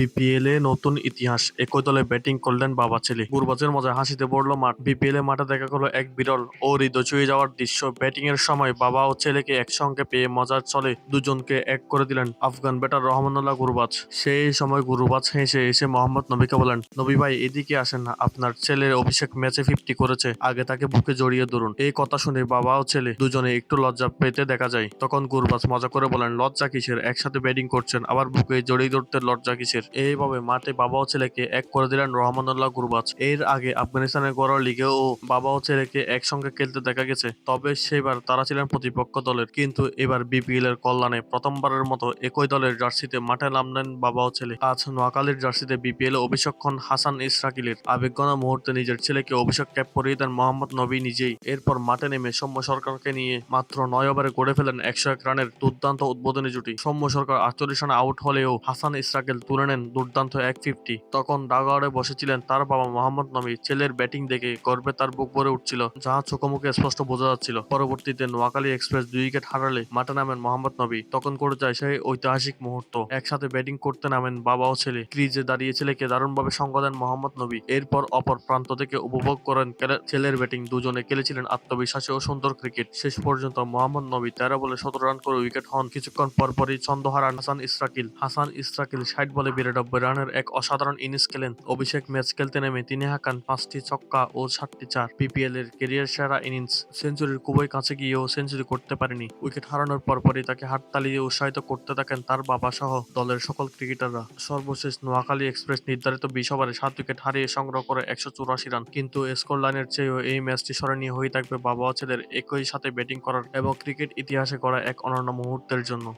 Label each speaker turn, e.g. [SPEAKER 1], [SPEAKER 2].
[SPEAKER 1] BPL এ নতুন ইতিহাস, একই দলে ব্যাটিং করলেন বাবা ছেলে। গুরবাজের মজায় হাসিতে পড়ল মাঠ। বিপিএল এ মাঠে দেখা গেল এক বিরল ও হৃদয় ছুঁয়ে যাওয়ার দৃশ্য। ব্যাটিং এর সময় বাবা ও ছেলেকে একসঙ্গে পেয়ে মজার চলে দুজনকে এক করে দিলেন আফগান ব্যাটার রহমানুল্লাহ গুরবাজ। সেই সময় গুরবাজ হেসে এসে মোহাম্মদ নবীকে বলেন, নবী ভাই এদিকে আসেন না, আপনার ছেলের অভিষেক ম্যাচে 50 করেছে, আগে তাকে বুকে জড়িয়ে ধরুন। এই কথা শুনে বাবা ও ছেলে দুজনে একটু লজ্জা পেতে দেখা যায়। তখন গুরবাজ মজা করে বলেন, লজ্জা কিসের, একসাথে ব্যাটিং করছেন, আবার বুকে জড়িয়ে ধরতে লজ্জা কিসের। এইভাবে মাঠে বাবা ও ছেলেকে এক করে দিলেন রহমানুল্লাহ গুরবাজ। এর আগে আফগানিস্তানের গড় লিগেও বাবা ও ছেলেকে একসঙ্গে খেলতে দেখা গেছে, তবে সেবার তারা ছিলেন প্রতিপক্ষ দলের। কিন্তু এবার বিপিএল এর কল্যাণে প্রথমবারের মতো একই দলের জার্সিতে মাঠে নামলেন বাবা ও ছেলে। আজ নোয়াখালীর জার্সিতে বিপিএল এ অভিষেক হন হাসান ইসরাকিলের। আবেগঘন মুহূর্তে নিজের ছেলেকে অভিষেক ক্যাপ পরিয়ে দেন মোহাম্মদ নবী নিজেই। এরপর মাঠে নেমে সৌম্য সরকারকে নিয়ে মাত্র 9 ওভারে গড়ে ফেলেন 101 রানের দুর্দান্ত উদ্বোধনী জুটি। সৌম্য সরকার 48 রানে আউট হলেও হাসান ইসরাকিল তুলে নেন দুর্দান্ত 150। তখন ডাগআউটে বসেছিলেন তার বাবা মোহাম্মদ নবী। ছেলের ব্যাটিং দেখে গর্বে তার বুক ভরে উঠছিল, যা চোখে মুখে স্পষ্ট বোঝা যাচ্ছিল। পরবর্তীতে নোয়াখালী এক্সপ্রেস 2 উইকেট হারালে মাঠে নামেন মোহাম্মদ নবী। তখন করে যায় সেই ঐতিহাসিক মুহূর্ত। একসাথে ব্যাটিং করতে নামেন বাবা ও ছেলে। ক্রিজে দাঁড়িয়ে ছেলেকে দারুণভাবে সঙ্গ দেন মোহাম্মদ নবী। এরপর অপর প্রান্ত থেকে উপভোগ করেন ছেলের ব্যাটিং। দুজনে খেলেছিলেন আত্মবিশ্বাসী ও সুন্দর ক্রিকেট। শেষ পর্যন্ত মোহাম্মদ নবী 13 বলে 17 রান করে উইকেট হন। কিছুক্ষণ পরপরই ছন্দ হারান হাসান ইসরাকিল 60 বলে 92 রানের এক অসাধারণ ইনিংস খেলেন। অভিষেক ম্যাচ খেলতে নেমে তিনি হাঁকান 5টি ছক্কা ও 7টি চার। বিপিএল এর ক্যারিয়ার সেরা ইনিংস। সেঞ্চুরির খুবই কাছে গিয়েও সেঞ্চুরি করতে পারেনি। উইকেট হারানোর পরপরই তাকে হাততালি দিয়ে উৎসাহিত করতে থাকেন তার বাবা সহ দলের সকল ক্রিকেটাররা। সর্বশেষ নোয়াখালী এক্সপ্রেস নির্ধারিত 20 ওভারে 7 উইকেট হারিয়ে সংগ্রহ করে 184 রান। কিন্তু স্কোর লাইনের চেয়েও এই ম্যাচটি স্মরণীয় হয়ে থাকবে বাবা ও ছেলের একই সাথে ব্যাটিং করার এবং ক্রিকেট ইতিহাসে গড়া এক অনন্য মুহূর্তের জন্য।